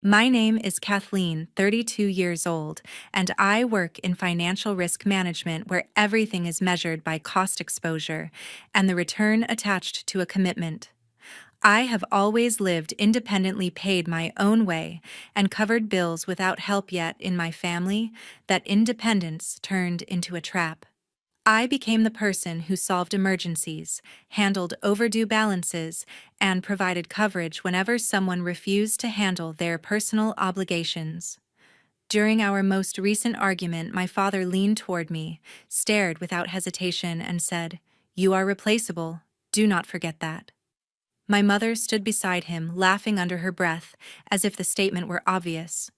My name is Kathleen, 32 years old, and I work in financial risk management where everything is measured by cost exposure and the return attached to a commitment. I have always lived independently, paid my own way, and covered bills without help, yet in my family, that independence turned into a trap. I became the person who solved emergencies, handled overdue balances, and provided coverage whenever someone refused to handle their personal obligations. During our most recent argument, my father leaned toward me, stared without hesitation, and said, "You are replaceable. Do not forget that." My mother stood beside him, laughing under her breath, as if the statement were obvious.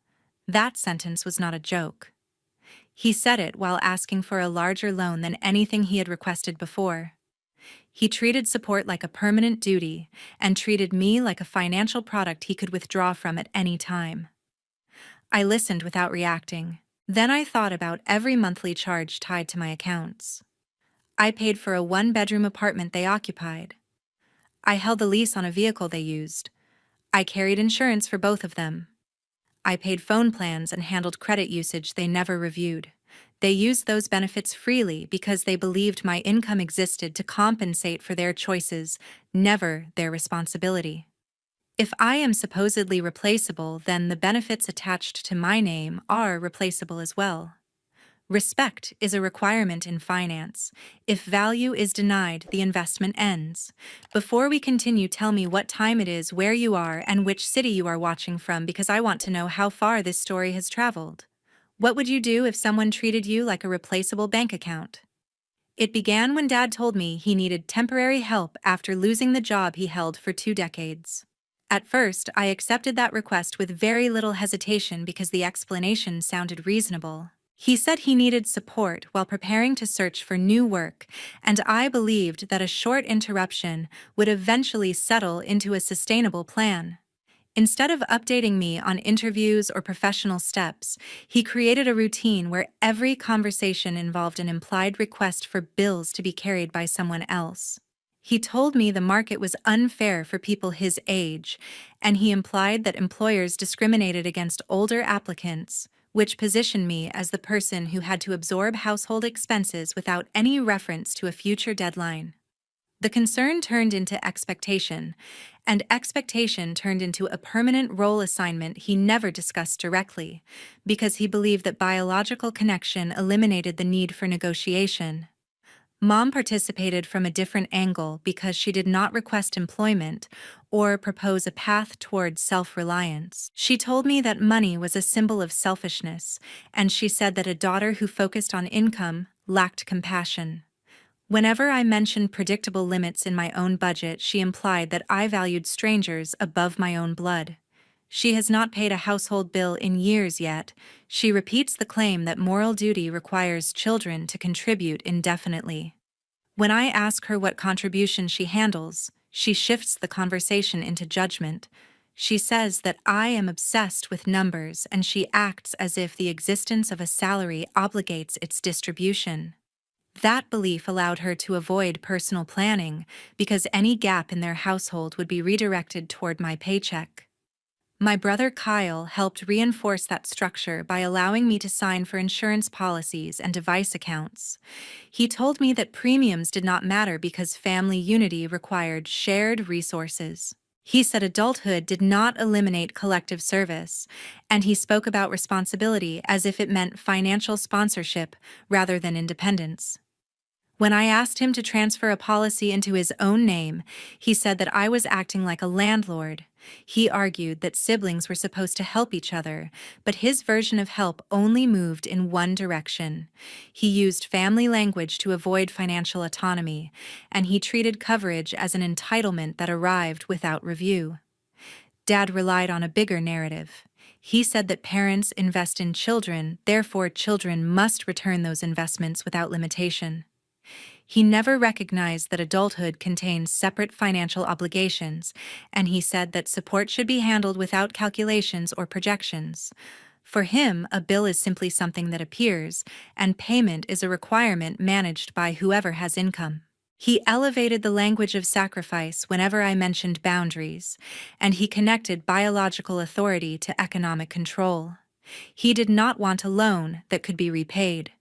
That sentence was not a joke. He said it while asking for a larger loan than anything he had requested before. He treated support like a permanent duty and treated me like a financial product he could withdraw from at any time. I listened without reacting. Then I thought about every monthly charge tied to my accounts. I paid for a one-bedroom apartment they occupied. I held the lease on a vehicle they used. I carried insurance for both of them. I paid phone plans and handled credit usage they never reviewed. They used those benefits freely because they believed my income existed to compensate for their choices, never their responsibility. If I am supposedly replaceable, then the benefits attached to my name are replaceable as well. Respect is a requirement in finance. If value is denied, the investment ends. Before we continue, tell me what time it is, where you are, and which city you are watching from, because I want to know how far this story has traveled. What would you do if someone treated you like a replaceable bank account? It began when Dad told me he needed temporary help after losing the job he held for 2 decades. At first, I accepted that request with very little hesitation because the explanation sounded reasonable. He said he needed support while preparing to search for new work, and I believed that a short interruption would eventually settle into a sustainable plan. Instead of updating me on interviews or professional steps, he created a routine where every conversation involved an implied request for bills to be carried by someone else. He told me the market was unfair for people his age, and he implied that employers discriminated against older applicants, which positioned me as the person who had to absorb household expenses without any reference to a future deadline. The concern turned into expectation, and expectation turned into a permanent role assignment he never discussed directly, because he believed that biological connection eliminated the need for negotiation. Mom participated from a different angle because she did not request employment or propose a path towards self-reliance. She told me that money was a symbol of selfishness, and she said that a daughter who focused on income lacked compassion. Whenever I mentioned predictable limits in my own budget, she implied that I valued strangers above my own blood. She has not paid a household bill in years yet. She repeats the claim that moral duty requires children to contribute indefinitely. When I ask her what contribution she handles, she shifts the conversation into judgment. She says that I am obsessed with numbers, and she acts as if the existence of a salary obligates its distribution. That belief allowed her to avoid personal planning because any gap in their household would be redirected toward my paycheck. My brother Kyle helped reinforce that structure by allowing me to sign for insurance policies and device accounts. He told me that premiums did not matter because family unity required shared resources. He said adulthood did not eliminate collective service, and he spoke about responsibility as if it meant financial sponsorship rather than independence. When I asked him to transfer a policy into his own name, he said that I was acting like a landlord. He argued that siblings were supposed to help each other, but his version of help only moved in one direction. He used family language to avoid financial autonomy, and he treated coverage as an entitlement that arrived without review. Dad relied on a bigger narrative. He said that parents invest in children, therefore children must return those investments without limitation. He never recognized that adulthood contains separate financial obligations, and he said that support should be handled without calculations or projections. For him, a bill is simply something that appears, and payment is a requirement managed by whoever has income. He elevated the language of sacrifice whenever I mentioned boundaries, and he connected biological authority to economic control. He did not want a loan that could be repaid.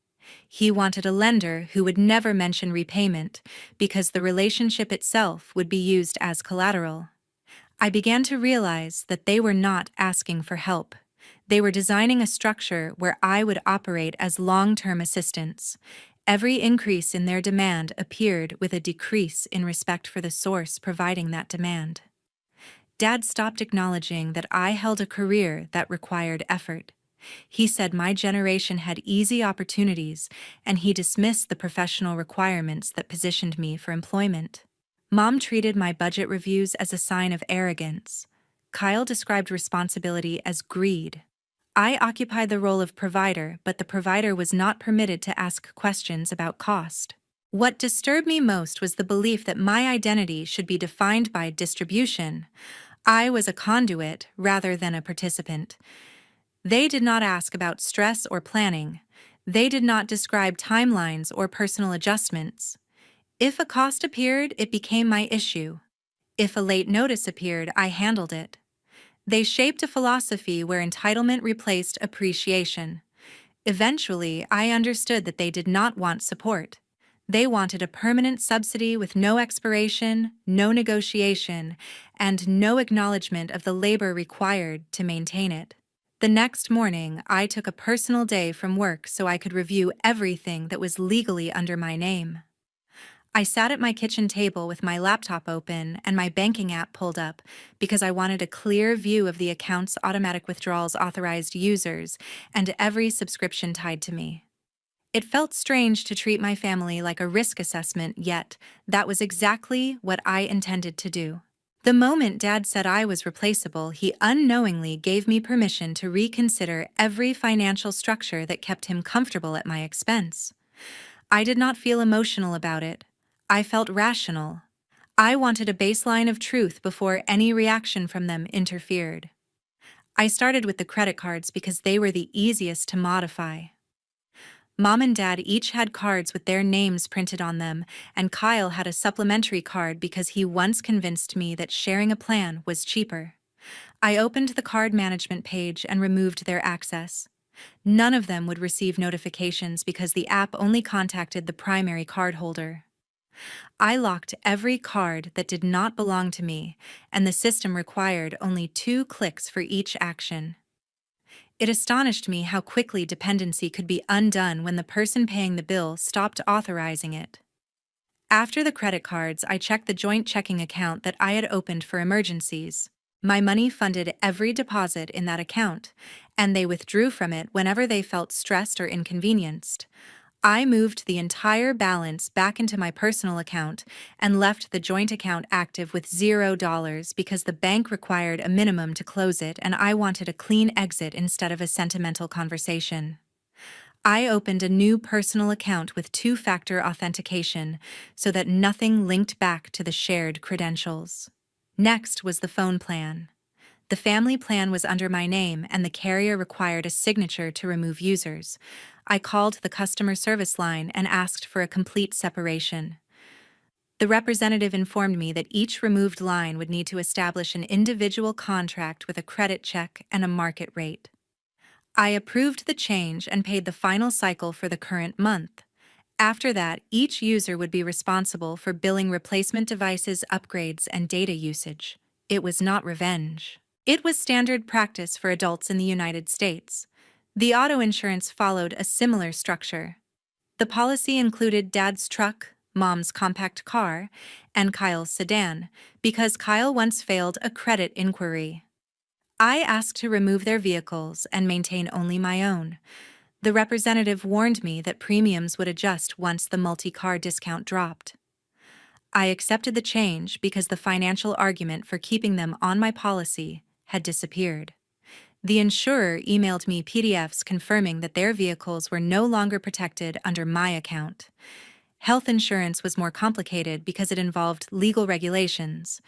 He wanted a lender who would never mention repayment because the relationship itself would be used as collateral. I began to realize that they were not asking for help. They were designing a structure where I would operate as long-term assistants. Every increase in their demand appeared with a decrease in respect for the source providing that demand. Dad stopped acknowledging that I held a career that required effort. He said my generation had easy opportunities, and he dismissed the professional requirements that positioned me for employment. Mom treated my budget reviews as a sign of arrogance. Kyle described responsibility as greed. I occupied the role of provider, but the provider was not permitted to ask questions about cost. What disturbed me most was the belief that my identity should be defined by distribution. I was a conduit rather than a participant. They did not ask about stress or planning. They did not describe timelines or personal adjustments. If a cost appeared, it became my issue. If a late notice appeared, I handled it. They shaped a philosophy where entitlement replaced appreciation. Eventually, I understood that they did not want support. They wanted a permanent subsidy with no expiration, no negotiation, and no acknowledgement of the labor required to maintain it. The next morning, I took a personal day from work so I could review everything that was legally under my name. I sat at my kitchen table with my laptop open and my banking app pulled up because I wanted a clear view of the account's automatic withdrawals authorized users and every subscription tied to me. It felt strange to treat my family like a risk assessment, yet that was exactly what I intended to do. The moment Dad said I was replaceable, he unknowingly gave me permission to reconsider every financial structure that kept him comfortable at my expense. I did not feel emotional about it. I felt rational. I wanted a baseline of truth before any reaction from them interfered. I started with the credit cards because they were the easiest to modify. Mom and Dad each had cards with their names printed on them, and Kyle had a supplementary card because he once convinced me that sharing a plan was cheaper. I opened the card management page and removed their access. None of them would receive notifications because the app only contacted the primary cardholder. I locked every card that did not belong to me, and the system required only 2 clicks for each action. It astonished me how quickly dependency could be undone when the person paying the bill stopped authorizing it. After the credit cards, I checked the joint checking account that I had opened for emergencies. My money funded every deposit in that account, and they withdrew from it whenever they felt stressed or inconvenienced. I moved the entire balance back into my personal account and left the joint account active with $0 because the bank required a minimum to close it and I wanted a clean exit instead of a sentimental conversation. I opened a new personal account with 2-factor authentication so that nothing linked back to the shared credentials. Next was the phone plan. The family plan was under my name and the carrier required a signature to remove users. I called the customer service line and asked for a complete separation. The representative informed me that each removed line would need to establish an individual contract with a credit check and a market rate. I approved the change and paid the final cycle for the current month. After that, each user would be responsible for billing replacement devices, upgrades, and data usage. It was not revenge. It was standard practice for adults in the United States. The auto insurance followed a similar structure. The policy included Dad's truck, Mom's compact car, and Kyle's sedan, because Kyle once failed a credit inquiry. I asked to remove their vehicles and maintain only my own. The representative warned me that premiums would adjust once the multi-car discount dropped. I accepted the change because the financial argument for keeping them on my policy had disappeared. The insurer emailed me PDFs confirming that their vehicles were no longer protected under my account. Health insurance was more complicated because it involved legal regulations.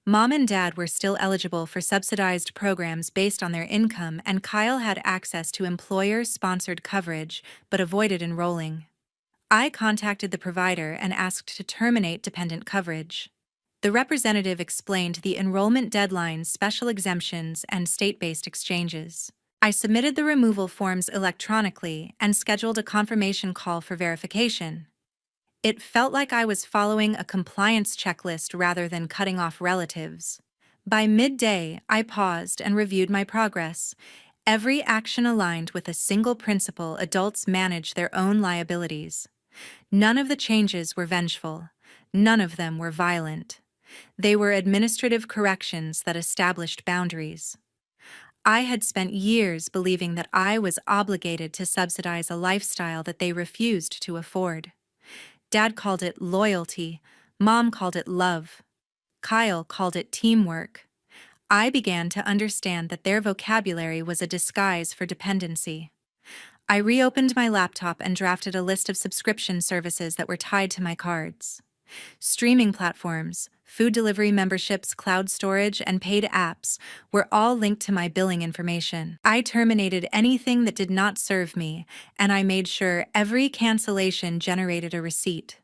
Mom and Dad were still eligible for subsidized programs based on their income, and Kyle had access to employer-sponsored coverage but avoided enrolling. I contacted the provider and asked to terminate dependent coverage. The representative explained the enrollment deadlines, special exemptions, and state-based exchanges. I submitted the removal forms electronically and scheduled a confirmation call for verification. It felt like I was following a compliance checklist rather than cutting off relatives. By midday, I paused and reviewed my progress. Every action aligned with a single principle: adults manage their own liabilities. None of the changes were vengeful. None of them were violent. They were administrative corrections that established boundaries. I had spent years believing that I was obligated to subsidize a lifestyle that they refused to afford. Dad called it loyalty. Mom called it love. Kyle called it teamwork. I began to understand that their vocabulary was a disguise for dependency. I reopened my laptop and drafted a list of subscription services that were tied to my cards. Streaming platforms, food delivery memberships, cloud storage, and paid apps were all linked to my billing information. I terminated anything that did not serve me, and I made sure every cancellation generated a receipt.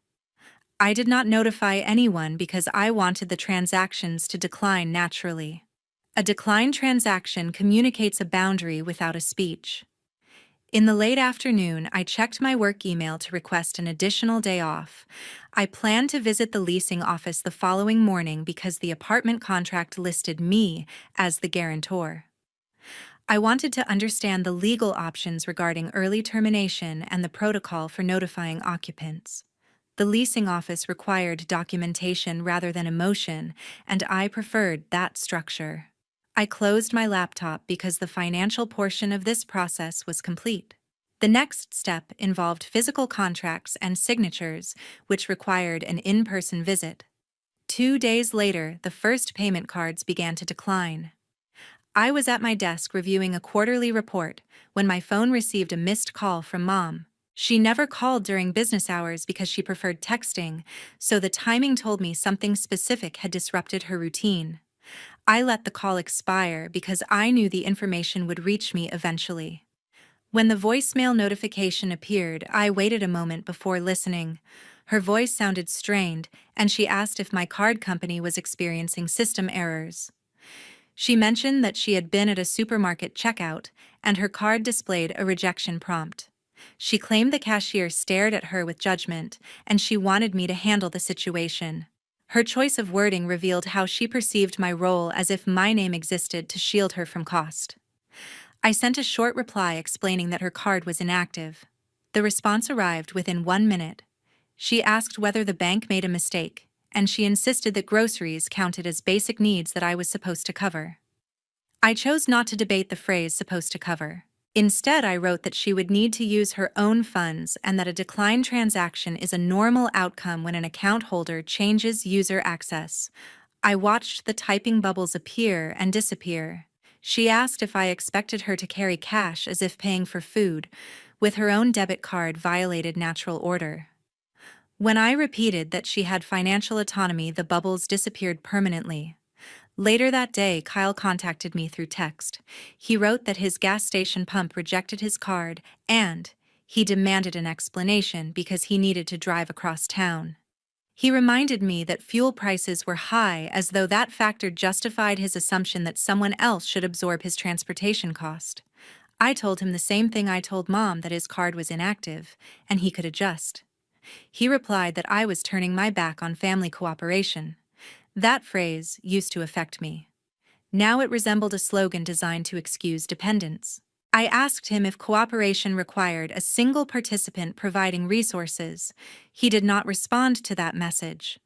I did not notify anyone because I wanted the transactions to decline naturally. A decline transaction communicates a boundary without a speech. In the late afternoon, I checked my work email to request an additional day off. I planned to visit the leasing office the following morning because the apartment contract listed me as the guarantor. I wanted to understand the legal options regarding early termination and the protocol for notifying occupants. The leasing office required documentation rather than emotion, and I preferred that structure. I closed my laptop because the financial portion of this process was complete. The next step involved physical contracts and signatures, which required an in-person visit. 2 days later, the first payment cards began to decline. I was at my desk reviewing a quarterly report when my phone received a missed call from Mom. She never called during business hours because she preferred texting, so the timing told me something specific had disrupted her routine. I let the call expire because I knew the information would reach me eventually. When the voicemail notification appeared, I waited a moment before listening. Her voice sounded strained, and she asked if my card company was experiencing system errors. She mentioned that she had been at a supermarket checkout, and her card displayed a rejection prompt. She claimed the cashier stared at her with judgment, and she wanted me to handle the situation. Her choice of wording revealed how she perceived my role, as if my name existed to shield her from cost. I sent a short reply explaining that her card was inactive. The response arrived within 1 minute. She asked whether the bank made a mistake, and she insisted that groceries counted as basic needs that I was supposed to cover. I chose not to debate the phrase "supposed to cover." Instead, I wrote that she would need to use her own funds and that a decline transaction is a normal outcome when an account holder changes user access. I watched the typing bubbles appear and disappear. She asked if I expected her to carry cash as if paying for food, with her own debit card violated natural order. When I repeated that she had financial autonomy, the bubbles disappeared permanently. Later that day, Kyle contacted me through text. He wrote that his gas station pump rejected his card, and he demanded an explanation because he needed to drive across town. He reminded me that fuel prices were high, as though that factor justified his assumption that someone else should absorb his transportation cost. I told him the same thing I told Mom, that his card was inactive, and he could adjust. He replied that I was turning my back on family cooperation. That phrase used to affect me. Now it resembled a slogan designed to excuse dependence. I asked him if cooperation required a single participant providing resources. He did not respond to that message.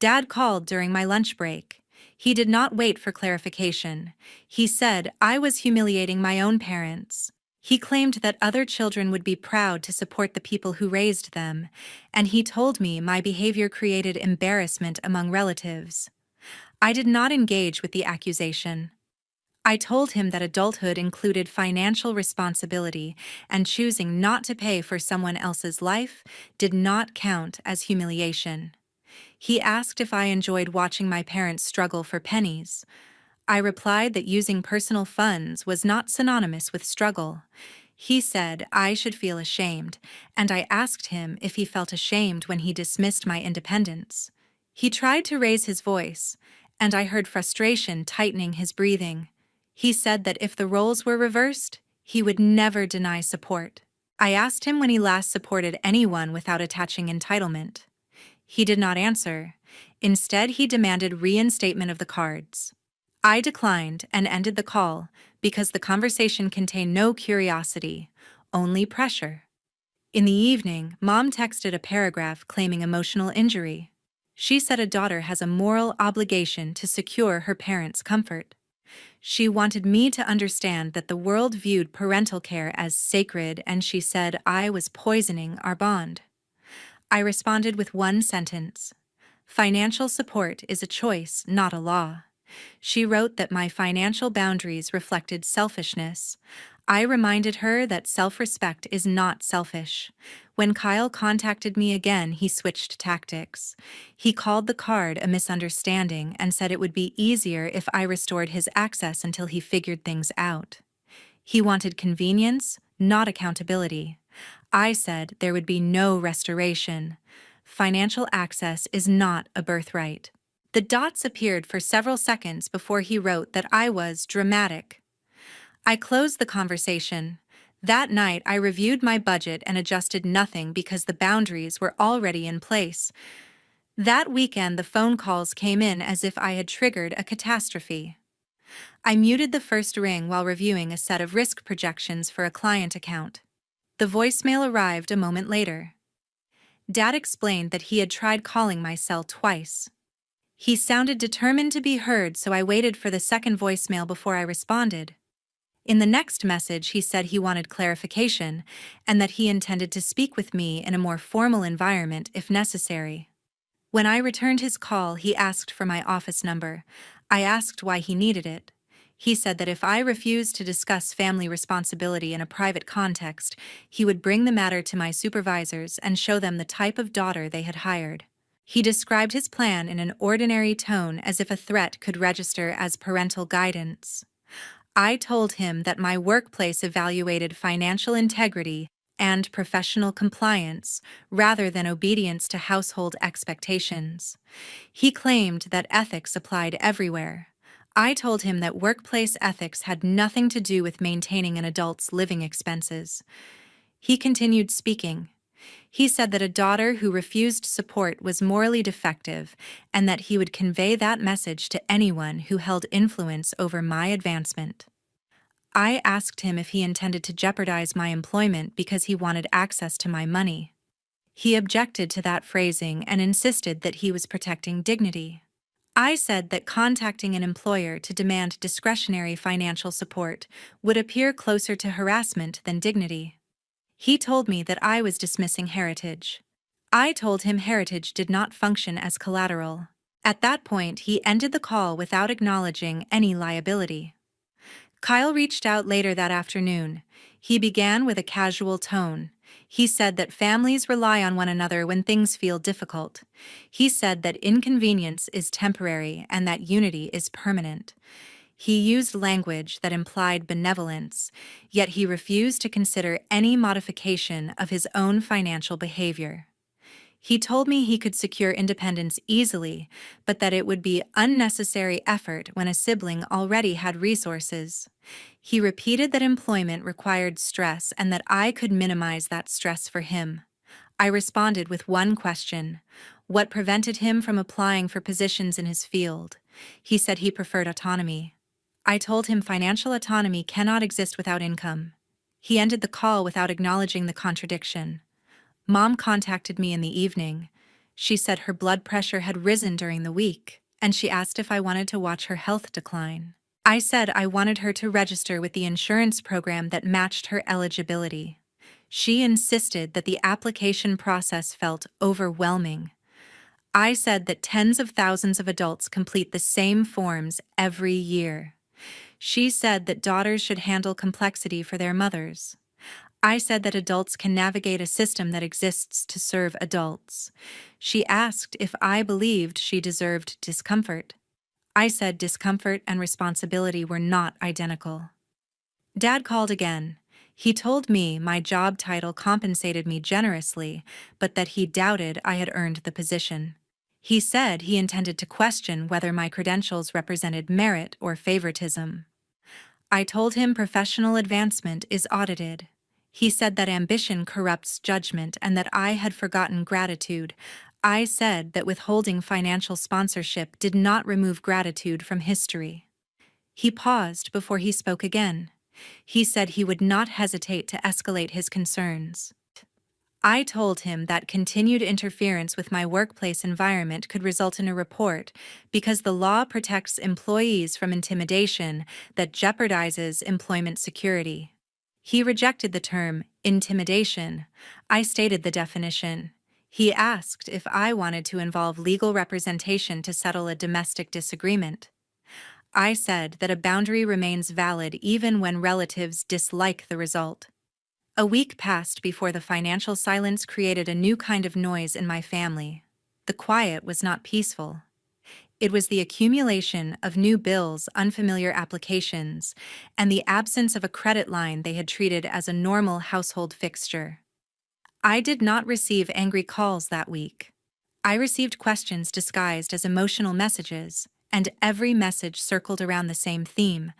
Dad called during my lunch break. He did not wait for clarification. He said I was humiliating my own parents. He claimed that other children would be proud to support the people who raised them, and he told me my behavior created embarrassment among relatives. I did not engage with the accusation. I told him that adulthood included financial responsibility, and choosing not to pay for someone else's life did not count as humiliation. He asked if I enjoyed watching my parents struggle for pennies. I replied that using personal funds was not synonymous with struggle. He said I should feel ashamed, and I asked him if he felt ashamed when he dismissed my independence. He tried to raise his voice, and I heard frustration tightening his breathing. He said that if the roles were reversed, he would never deny support. I asked him when he last supported anyone without attaching entitlement. He did not answer. Instead, he demanded reinstatement of the cards. I declined and ended the call because the conversation contained no curiosity, only pressure. In the evening, Mom texted a paragraph claiming emotional injury. She said a daughter has a moral obligation to secure her parents' comfort. She wanted me to understand that the world viewed parental care as sacred, and she said I was poisoning our bond. I responded with one sentence: financial support is a choice, not a law. She wrote that my financial boundaries reflected selfishness. I reminded her that self-respect is not selfish. When Kyle contacted me again, he switched tactics. He called the card a misunderstanding and said it would be easier if I restored his access until he figured things out. He wanted convenience, not accountability. I said there would be no restoration. Financial access is not a birthright. The dots appeared for several seconds before he wrote that I was dramatic. I closed the conversation. That night, I reviewed my budget and adjusted nothing because the boundaries were already in place. That weekend, the phone calls came in as if I had triggered a catastrophe. I muted the first ring while reviewing a set of risk projections for a client account. The voicemail arrived a moment later. Dad explained that he had tried calling my cell twice. He sounded determined to be heard, so I waited for the second voicemail before I responded. In the next message, he said he wanted clarification and that he intended to speak with me in a more formal environment if necessary. When I returned his call, he asked for my office number. I asked why he needed it. He said that if I refused to discuss family responsibility in a private context, he would bring the matter to my supervisors and show them the type of daughter they had hired. He described his plan in an ordinary tone, as if a threat could register as parental guidance. I told him that my workplace evaluated financial integrity and professional compliance rather than obedience to household expectations. He claimed that ethics applied everywhere. I told him that workplace ethics had nothing to do with maintaining an adult's living expenses. He continued speaking. He said that a daughter who refused support was morally defective and that he would convey that message to anyone who held influence over my advancement. I asked him if he intended to jeopardize my employment because he wanted access to my money. He objected to that phrasing and insisted that he was protecting dignity. I said that contacting an employer to demand discretionary financial support would appear closer to harassment than dignity. He told me that I was dismissing heritage. I told him heritage did not function as collateral. At that point, he ended the call without acknowledging any liability. Kyle reached out later that afternoon. He began with a casual tone. He said that families rely on one another when things feel difficult. He said that inconvenience is temporary and that unity is permanent. He used language that implied benevolence, yet he refused to consider any modification of his own financial behavior. He told me he could secure independence easily, but that it would be unnecessary effort when a sibling already had resources. He repeated that employment required stress and that I could minimize that stress for him. I responded with one question: what prevented him from applying for positions in his field? He said he preferred autonomy. I told him financial autonomy cannot exist without income. He ended the call without acknowledging the contradiction. Mom contacted me in the evening. She said her blood pressure had risen during the week, and she asked if I wanted to watch her health decline. I said I wanted her to register with the insurance program that matched her eligibility. She insisted that the application process felt overwhelming. I said that tens of thousands of adults complete the same forms every year. She said that daughters should handle complexity for their mothers. I said that adults can navigate a system that exists to serve adults. She asked if I believed she deserved discomfort. I said discomfort and responsibility were not identical. Dad called again. He told me my job title compensated me generously, but that he doubted I had earned the position. He said he intended to question whether my credentials represented merit or favoritism. I told him professional advancement is audited. He said that ambition corrupts judgment and that I had forgotten gratitude. I said that withholding financial sponsorship did not remove gratitude from history. He paused before he spoke again. He said he would not hesitate to escalate his concerns. I told him that continued interference with my workplace environment could result in a report because the law protects employees from intimidation that jeopardizes employment security. He rejected the term intimidation. I stated the definition. He asked if I wanted to involve legal representation to settle a domestic disagreement. I said that a boundary remains valid even when relatives dislike the result. A week passed before the financial silence created a new kind of noise in my family. The quiet was not peaceful. It was the accumulation of new bills, unfamiliar applications, and the absence of a credit line they had treated as a normal household fixture. I did not receive angry calls that week. I received questions disguised as emotional messages, and every message circled around the same theme.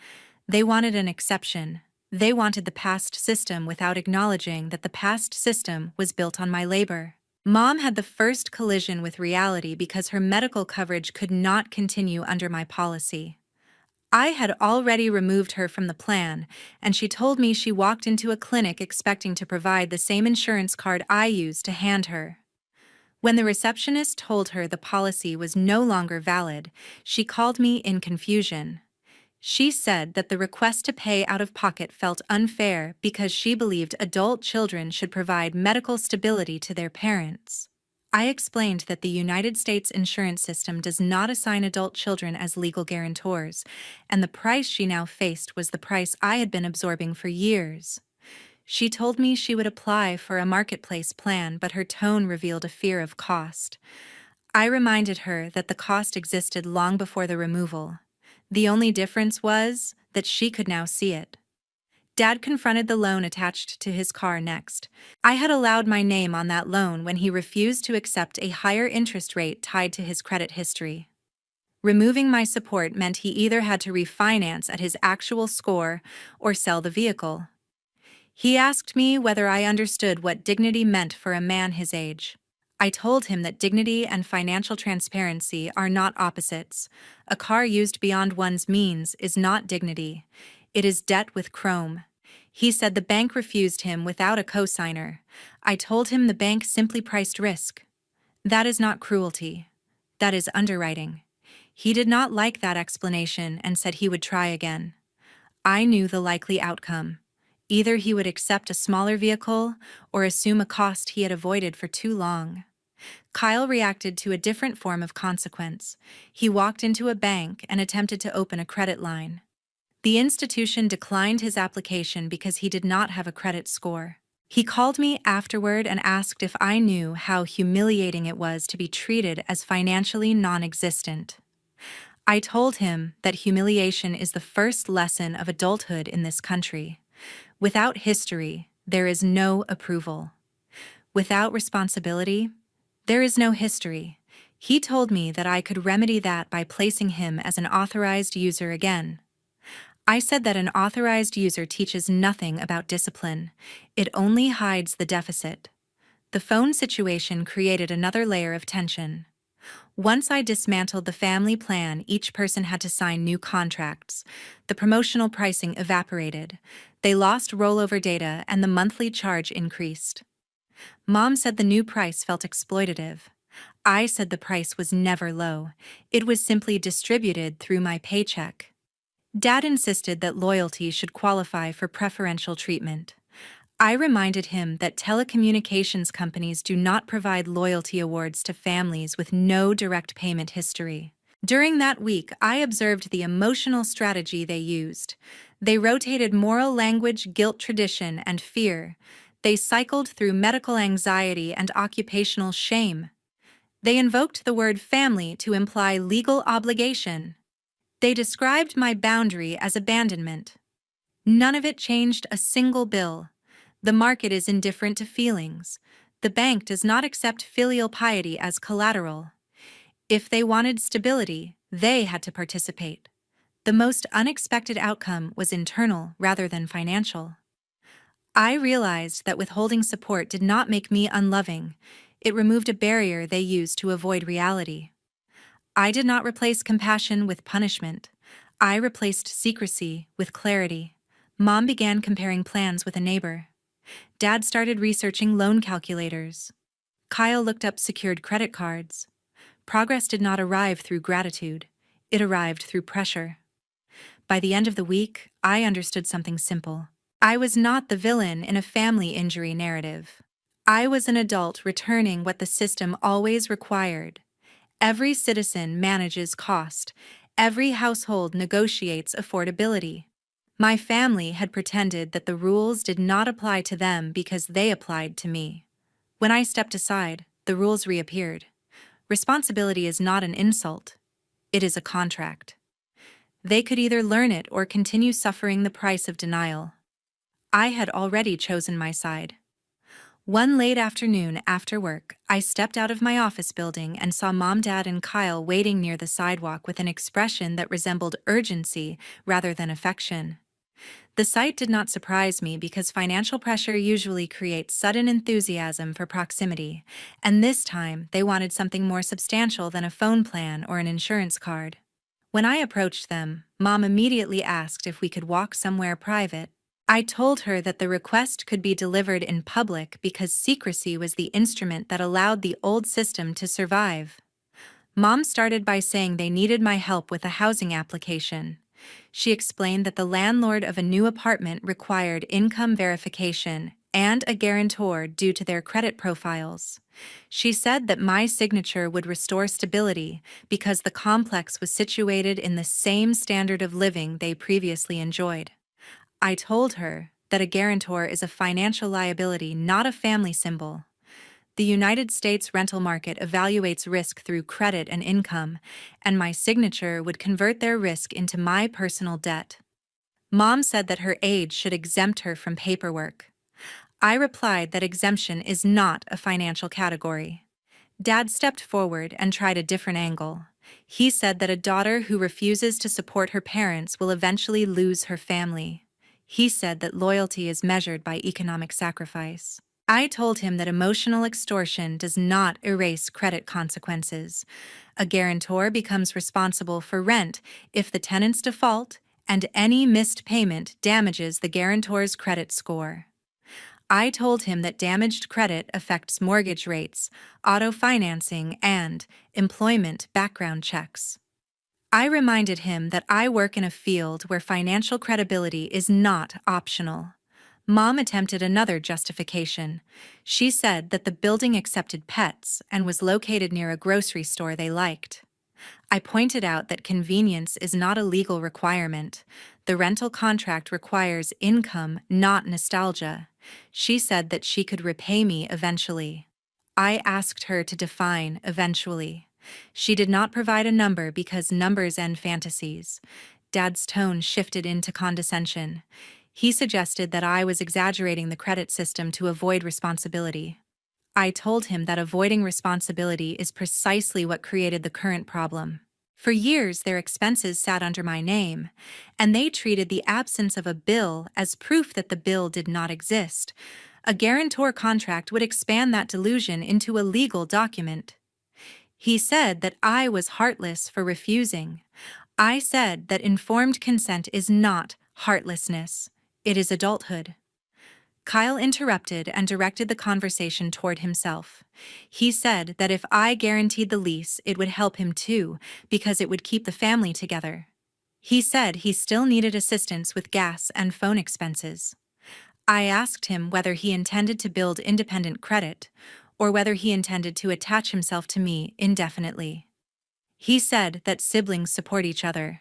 They wanted an exception. They wanted the past system without acknowledging that the past system was built on my labor. Mom had the first collision with reality because her medical coverage could not continue under my policy. I had already removed her from the plan, and she told me she walked into a clinic expecting to provide the same insurance card I used to hand her. When the receptionist told her the policy was no longer valid, she called me in confusion. She said that the request to pay out of pocket felt unfair because she believed adult children should provide medical stability to their parents. I explained that the United States insurance system does not assign adult children as legal guarantors, and the price she now faced was the price I had been absorbing for years. She told me she would apply for a marketplace plan, but her tone revealed a fear of cost. I reminded her that the cost existed long before the removal. The only difference was that she could now see it. Dad confronted the loan attached to his car next. I had allowed my name on that loan when he refused to accept a higher interest rate tied to his credit history. Removing my support meant he either had to refinance at his actual score or sell the vehicle. He asked me whether I understood what dignity meant for a man his age. I told him that dignity and financial transparency are not opposites. A car used beyond one's means is not dignity. It is debt with chrome. He said the bank refused him without a cosigner. I told him the bank simply priced risk. That is not cruelty. That is underwriting. He did not like that explanation and said he would try again. I knew the likely outcome. Either he would accept a smaller vehicle or assume a cost he had avoided for too long. Kyle reacted to a different form of consequence. He walked into a bank and attempted to open a credit line. The institution declined his application because he did not have a credit score. He called me afterward and asked if I knew how humiliating it was to be treated as financially non-existent. I told him that humiliation is the first lesson of adulthood in this country. Without history, there is no approval. Without responsibility, there is no history. He told me that I could remedy that by placing him as an authorized user again. I said that an authorized user teaches nothing about discipline. It only hides the deficit. The phone situation created another layer of tension. Once I dismantled the family plan, each person had to sign new contracts. The promotional pricing evaporated. They lost rollover data and the monthly charge increased. Mom said the new price felt exploitative. I said the price was never low. It was simply distributed through my paycheck. Dad insisted that loyalty should qualify for preferential treatment. I reminded him that telecommunications companies do not provide loyalty awards to families with no direct payment history. During that week, I observed the emotional strategy they used. They rotated moral language, guilt, tradition, and fear. They cycled through medical anxiety and occupational shame. They invoked the word family to imply legal obligation. They described my boundary as abandonment. None of it changed a single bill. The market is indifferent to feelings. The bank does not accept filial piety as collateral. If they wanted stability, they had to participate. The most unexpected outcome was internal rather than financial. I realized that withholding support did not make me unloving. It removed a barrier they used to avoid reality. I did not replace compassion with punishment. I replaced secrecy with clarity. Mom began comparing plans with a neighbor. Dad started researching loan calculators. Kyle looked up secured credit cards. Progress did not arrive through gratitude. It arrived through pressure. By the end of the week, I understood something simple. I was not the villain in a family injury narrative. I was an adult returning what the system always required. Every citizen manages cost. Every household negotiates affordability. My family had pretended that the rules did not apply to them because they applied to me. When I stepped aside, the rules reappeared. Responsibility is not an insult. It is a contract. They could either learn it or continue suffering the price of denial. I had already chosen my side. One late afternoon after work, I stepped out of my office building and saw Mom, Dad, and Kyle waiting near the sidewalk with an expression that resembled urgency rather than affection. The sight did not surprise me because financial pressure usually creates sudden enthusiasm for proximity, and this time they wanted something more substantial than a phone plan or an insurance card. When I approached them, Mom immediately asked if we could walk somewhere private. I told her that the request could be delivered in public because secrecy was the instrument that allowed the old system to survive. Mom started by saying they needed my help with a housing application. She explained that the landlord of a new apartment required income verification and a guarantor due to their credit profiles. She said that my signature would restore stability because the complex was situated in the same standard of living they previously enjoyed. I told her that a guarantor is a financial liability, not a family symbol. The United States rental market evaluates risk through credit and income, and my signature would convert their risk into my personal debt. Mom said that her age should exempt her from paperwork. I replied that exemption is not a financial category. Dad stepped forward and tried a different angle. He said that a daughter who refuses to support her parents will eventually lose her family. He said that loyalty is measured by economic sacrifice. I told him that emotional extortion does not erase credit consequences. A guarantor becomes responsible for rent if the tenants default, and any missed payment damages the guarantor's credit score. I told him that damaged credit affects mortgage rates, auto financing, and employment background checks. I reminded him that I work in a field where financial credibility is not optional. Mom attempted another justification. She said that the building accepted pets and was located near a grocery store they liked. I pointed out that convenience is not a legal requirement. The rental contract requires income, not nostalgia. She said that she could repay me eventually. I asked her to define eventually. She did not provide a number because numbers end fantasies. Dad's tone shifted into condescension. He suggested that I was exaggerating the credit system to avoid responsibility. I told him that avoiding responsibility is precisely what created the current problem. For years, their expenses sat under my name, and they treated the absence of a bill as proof that the bill did not exist. A guarantor contract would expand that delusion into a legal document. He said that I was heartless for refusing. I said that informed consent is not heartlessness. It is adulthood. Kyle interrupted and directed the conversation toward himself. He said that if I guaranteed the lease, it would help him too, because it would keep the family together. He said he still needed assistance with gas and phone expenses. I asked him whether he intended to build independent credit, or whether he intended to attach himself to me indefinitely. He said that siblings support each other.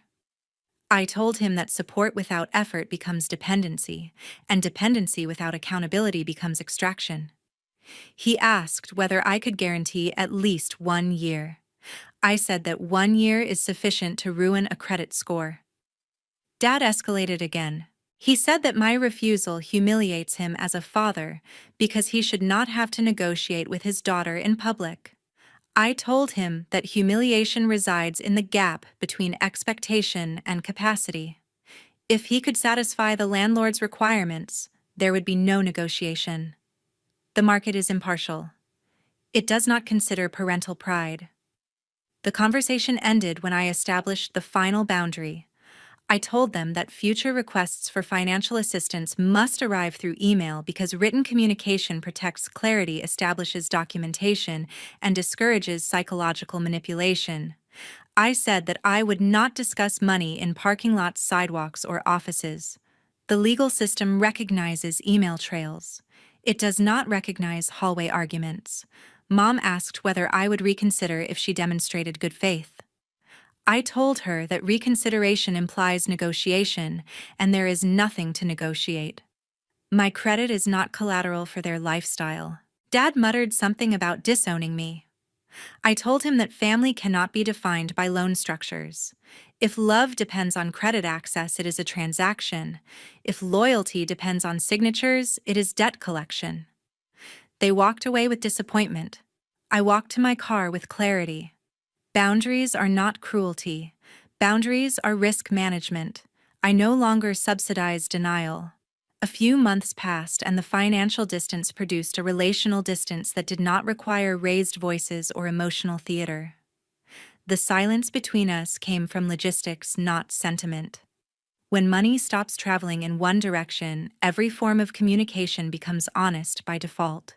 I told him that support without effort becomes dependency, and dependency without accountability becomes extraction. He asked whether I could guarantee at least 1 year. I said that 1 year is sufficient to ruin a credit score. Dad escalated again. He said that my refusal humiliates him as a father because he should not have to negotiate with his daughter in public. I told him that humiliation resides in the gap between expectation and capacity. If he could satisfy the landlord's requirements, there would be no negotiation. The market is impartial. It does not consider parental pride. The conversation ended when I established the final boundary. I told them that future requests for financial assistance must arrive through email because written communication protects clarity, establishes documentation, and discourages psychological manipulation. I said that I would not discuss money in parking lots, sidewalks, or offices. The legal system recognizes email trails. It does not recognize hallway arguments. Mom asked whether I would reconsider if she demonstrated good faith. I told her that reconsideration implies negotiation, and there is nothing to negotiate. My credit is not collateral for their lifestyle. Dad muttered something about disowning me. I told him that family cannot be defined by loan structures. If love depends on credit access, it is a transaction. If loyalty depends on signatures, it is debt collection. They walked away with disappointment. I walked to my car with clarity. Boundaries are not cruelty. Boundaries are risk management. I no longer subsidize denial. A few months passed and the financial distance produced a relational distance that did not require raised voices or emotional theater. The silence between us came from logistics, not sentiment. When money stops traveling in one direction, every form of communication becomes honest by default.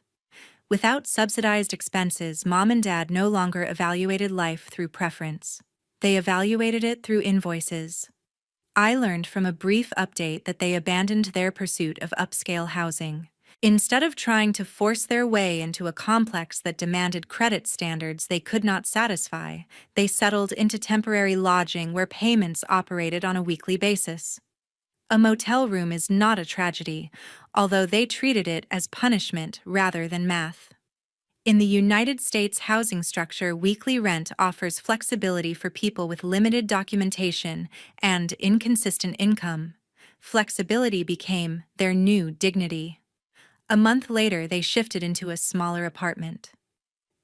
Without subsidized expenses, Mom and Dad no longer evaluated life through preference. They evaluated it through invoices. I learned from a brief update that they abandoned their pursuit of upscale housing. Instead of trying to force their way into a complex that demanded credit standards they could not satisfy, they settled into temporary lodging where payments operated on a weekly basis. A motel room is not a tragedy, although they treated it as punishment rather than math. In the United States housing structure, weekly rent offers flexibility for people with limited documentation and inconsistent income. Flexibility became their new dignity. A month later, they shifted into a smaller apartment.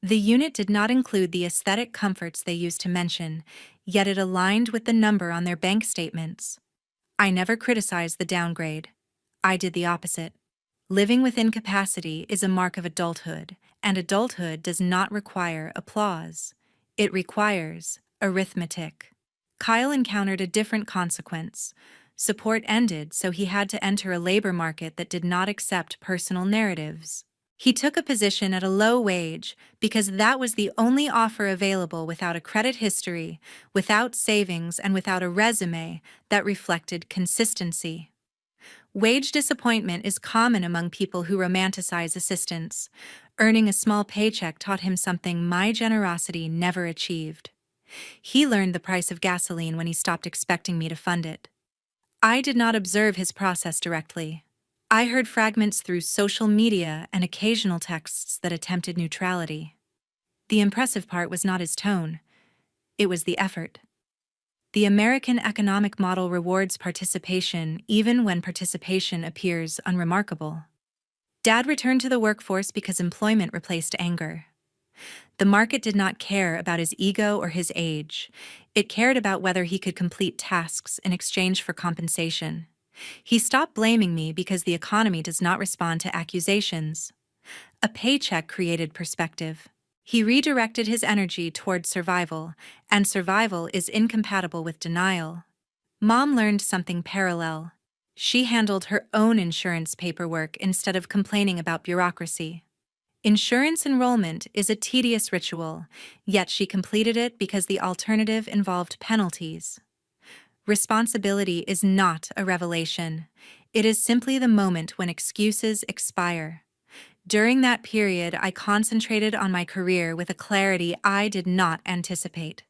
The unit did not include the aesthetic comforts they used to mention, yet it aligned with the number on their bank statements. I never criticized the downgrade. I did the opposite. Living within capacity is a mark of adulthood, and adulthood does not require applause. It requires arithmetic. Kyle encountered a different consequence. Support ended, so he had to enter a labor market that did not accept personal narratives. He took a position at a low wage because that was the only offer available without a credit history, without savings, and without a resume that reflected consistency. Wage disappointment is common among people who romanticize assistance. Earning a small paycheck taught him something my generosity never achieved. He learned the price of gasoline when he stopped expecting me to fund it. I did not observe his process directly. I heard fragments through social media and occasional texts that attempted neutrality. The impressive part was not his tone. It was the effort. The American economic model rewards participation even when participation appears unremarkable. Dad returned to the workforce because employment replaced anger. The market did not care about his ego or his age. It cared about whether he could complete tasks in exchange for compensation. He stopped blaming me because the economy does not respond to accusations. A paycheck created perspective. He redirected his energy toward survival, and survival is incompatible with denial. Mom learned something parallel. She handled her own insurance paperwork instead of complaining about bureaucracy. Insurance enrollment is a tedious ritual, yet she completed it because the alternative involved penalties. Responsibility is not a revelation. It is simply the moment when excuses expire. During that period, I concentrated on my career with a clarity I did not anticipate.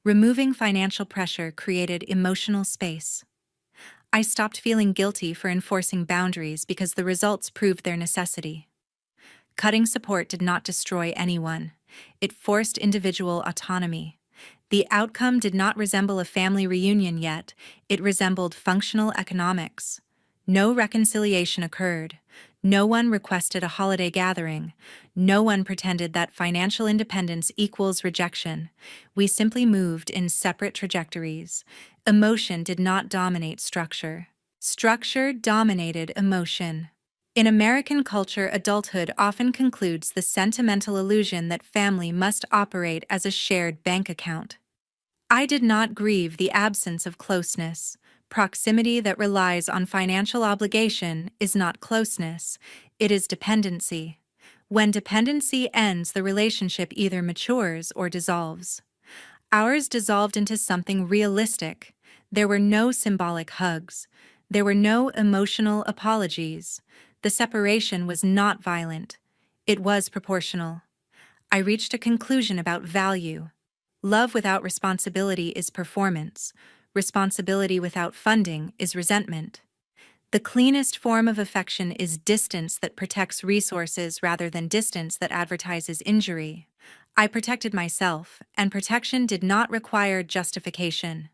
Removing financial pressure created emotional space. I stopped feeling guilty for enforcing boundaries because the results proved their necessity. Cutting support did not destroy anyone. It forced individual autonomy. The outcome did not resemble a family reunion yet, it resembled functional economics. No reconciliation occurred. No one requested a holiday gathering. No one pretended that financial independence equals rejection. We simply moved in separate trajectories. Emotion did not dominate structure. Structure dominated emotion. In American culture, adulthood often concludes the sentimental illusion that family must operate as a shared bank account. I did not grieve the absence of closeness. Proximity that relies on financial obligation is not closeness, it is dependency. When dependency ends, the relationship either matures or dissolves. Ours dissolved into something realistic. There were no symbolic hugs. There were no emotional apologies. The separation was not violent. It was proportional. I reached a conclusion about value. Love without responsibility is performance. Responsibility without funding is resentment. The cleanest form of affection is distance that protects resources rather than distance that advertises injury. I protected myself, and protection did not require justification.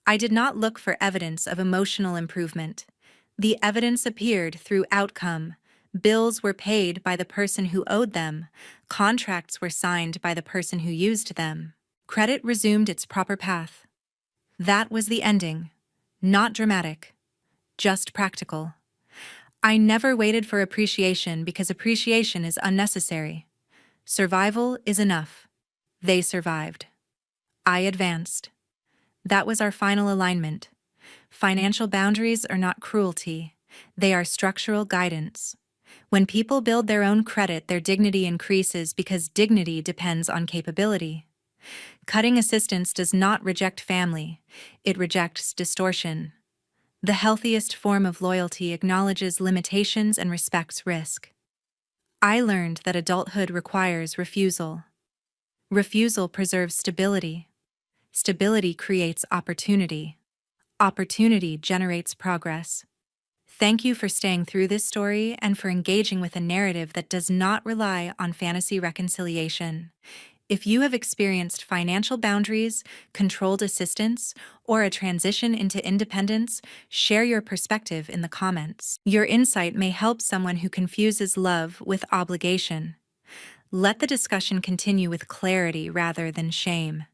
I did not look for evidence of emotional improvement. The evidence appeared through outcome. Bills were paid by the person who owed them. Contracts were signed by the person who used them. Credit resumed its proper path. That was the ending. Not dramatic, just practical. I never waited for appreciation because appreciation is unnecessary. Survival is enough. They survived. I advanced. That was our final alignment. Financial boundaries are not cruelty. They are structural guidance. When people build their own credit, their dignity increases because dignity depends on capability. Cutting assistance does not reject family, it rejects distortion. The healthiest form of loyalty acknowledges limitations and respects risk. I learned that adulthood requires refusal. Refusal preserves stability. Stability creates opportunity. Opportunity generates progress. Thank you for staying through this story and for engaging with a narrative that does not rely on fantasy reconciliation. If you have experienced financial boundaries, controlled assistance, or a transition into independence, share your perspective in the comments. Your insight may help someone who confuses love with obligation. Let the discussion continue with clarity rather than shame.